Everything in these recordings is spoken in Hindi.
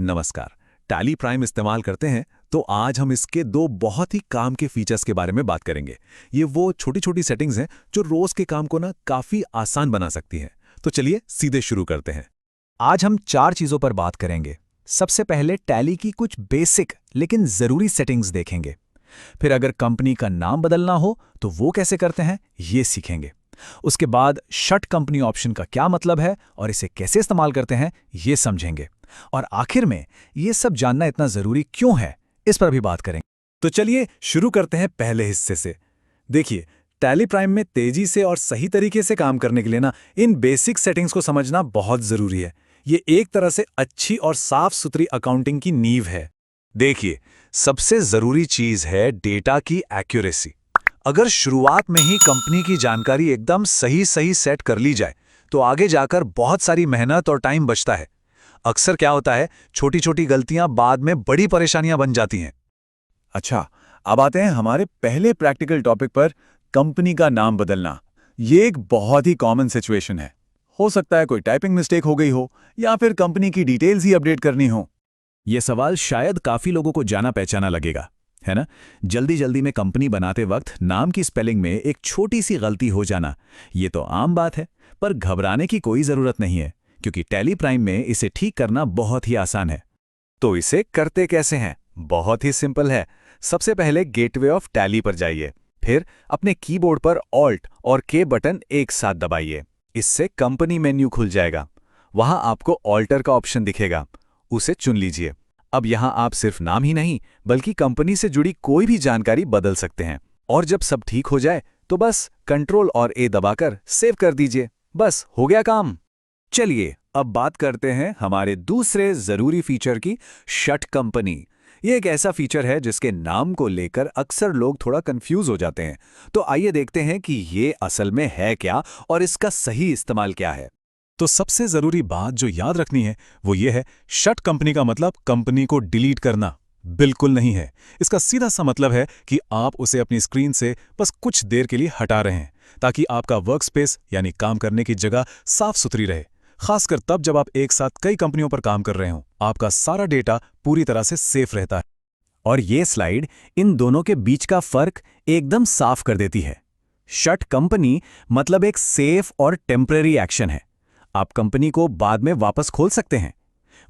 नमस्कार। टैली प्राइम इस्तेमाल करते हैं तो आज हम इसके दो बहुत ही काम के फीचर्स के बारे में बात करेंगे। ये वो छोटी छोटी सेटिंग्स हैं जो रोज के काम को काफी आसान बना सकती हैं। तो चलिए सीधे शुरू करते हैं। आज हम 4 चीजों पर बात करेंगे। सबसे पहले टैली की कुछ बेसिक लेकिन जरूरी सेटिंग्स देखेंगे। फिर अगर कंपनी का नाम बदलना हो तो वो कैसे करते हैं ये सीखेंगे। उसके बाद शट कंपनी ऑप्शन का क्या मतलब है और इसे कैसे इस्तेमाल करते हैं ये समझेंगे। और आखिर में ये सब जानना इतना जरूरी क्यों है इस पर भी बात करेंगे। तो चलिए शुरू करते हैं पहले हिस्से से। देखिए, टैली प्राइम में तेजी से और सही तरीके से काम करने के लिए इन बेसिक सेटिंग्स को समझना बहुत जरूरी है। ये एक तरह से अच्छी और साफ सुथरी अकाउंटिंग की नींव है। देखिए, सबसे जरूरी चीज है डेटा की एक्यूरेसी। अगर शुरुआत में ही कंपनी की जानकारी एकदम सही सेट कर ली जाए तो आगे जाकर बहुत सारी मेहनत और टाइम बचता है। अक्सर क्या होता है, छोटी छोटी गलतियां बाद में बड़ी परेशानियां बन जाती हैं। अच्छा, अब आते हैं हमारे पहले प्रैक्टिकल टॉपिक पर, कंपनी का नाम बदलना। ये एक बहुत ही कॉमन सिचुएशन है। हो सकता है कोई टाइपिंग मिस्टेक हो गई हो या फिर कंपनी की डिटेल्स ही अपडेट करनी हो। ये सवाल शायद काफी लोगों को जाना पहचाना लगेगा, है ना? जल्दी में कंपनी बनाते वक्त नाम की स्पेलिंग में एक छोटी सी गलती हो जाना, ये तो आम बात है। पर घबराने की कोई जरूरत नहीं है, क्योंकि टैली प्राइम में इसे ठीक करना बहुत ही आसान है। तो इसे करते कैसे हैं? बहुत ही सिंपल है। सबसे पहले गेटवे ऑफ टैली पर जाइए, फिर अपने कीबोर्ड पर ऑल्ट और के बटन एक साथ दबाइए। इससे कंपनी मेन्यू खुल जाएगा। वहां आपको ऑल्टर का ऑप्शन दिखेगा, उसे चुन लीजिए। अब यहां आप सिर्फ नाम ही नहीं बल्कि कंपनी से जुड़ी कोई भी जानकारी बदल सकते हैं। और जब सब ठीक हो जाए तो बस कंट्रोल और ए दबाकर सेव कर दीजिए। बस हो गया काम। चलिए अब बात करते हैं हमारे दूसरे जरूरी फीचर की, शट कंपनी। ये एक ऐसा फीचर है जिसके नाम को लेकर अक्सर लोग थोड़ा कंफ्यूज हो जाते हैं। तो आइए देखते हैं कि ये असल में है क्या और इसका सही इस्तेमाल क्या है। तो सबसे जरूरी बात जो याद रखनी है वो ये है, शट कंपनी का मतलब कंपनी को डिलीट करना बिल्कुल नहीं है। इसका सीधा सा मतलब है कि आप उसे अपनी स्क्रीन से बस कुछ देर के लिए हटा रहे हैं, ताकि आपका वर्कस्पेस यानी काम करने की जगह साफ सुथरी रहे। खासकर तब जब आप एक साथ कई कंपनियों पर काम कर रहे हो, आपका सारा डेटा पूरी तरह से सेफ रहता है। और ये स्लाइड इन दोनों के बीच का फर्क एकदम साफ कर देती है। शट कंपनी मतलब एक सेफ और टेम्परेरी एक्शन है। आप कंपनी को बाद में वापस खोल सकते हैं।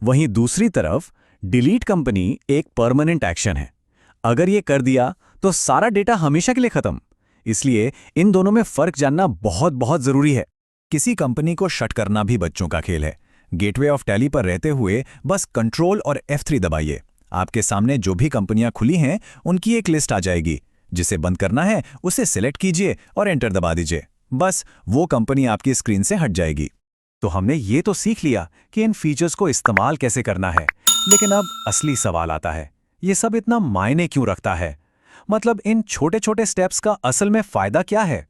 वहीं दूसरी तरफ डिलीट कंपनी एक परमानेंट एक्शन है। अगर ये कर दिया तो सारा डेटा हमेशा के लिए खत्म। इसलिए इन दोनों में फर्क जानना बहुत जरूरी है। किसी कंपनी को शट करना भी बच्चों का खेल है। गेटवे ऑफ टैली पर रहते हुए बस कंट्रोल और F3 दबाइए। आपके सामने जो भी कंपनियां खुली हैं उनकी एक लिस्ट आ जाएगी। जिसे बंद करना है उसे सिलेक्ट कीजिए और एंटर दबा दीजिए। बस वो कंपनी आपकी स्क्रीन से हट जाएगी। तो हमने ये तो सीख लिया कि इन फीचर्स को इस्तेमाल कैसे करना है, लेकिन अब असली सवाल आता है, ये सब इतना मायने क्यों रखता है? मतलब इन छोटे छोटे स्टेप्स का असल में फायदा क्या है?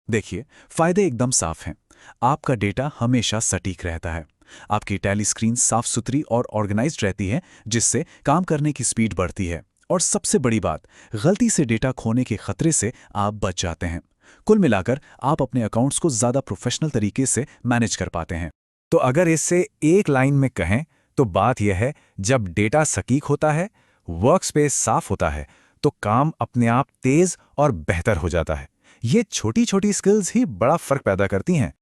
देखिए, फायदे एकदम साफ हैं। आपका डेटा हमेशा सटीक रहता है। आपकी टैली स्क्रीन साफ सुथरी और ऑर्गेनाइज्ड रहती है, जिससे काम करने की स्पीड बढ़ती है। और सबसे बड़ी बात, गलती से डेटा खोने के खतरे से आप बच जाते हैं। कुल मिलाकर आप अपने अकाउंट्स को ज्यादा प्रोफेशनल तरीके से मैनेज कर पाते हैं। तो अगर इससे एक लाइन में कहें तो बात यह है, जब डेटा सटीक होता है, वर्कस्पेस साफ होता है, तो काम अपने आप तेज और बेहतर हो जाता है। ये छोटी छोटी स्किल्स ही बड़ा फर्क पैदा करती हैं।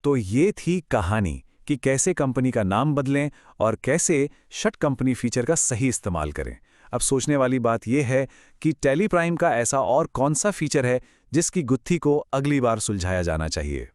तो ये थी कहानी कि कैसे कंपनी का नाम बदलें और कैसे शट कंपनी फीचर का सही इस्तेमाल करें। अब सोचने वाली बात यह है कि टैली प्राइम का ऐसा और कौन सा फीचर है जिसकी गुत्थी को अगली बार सुलझाया जाना चाहिए।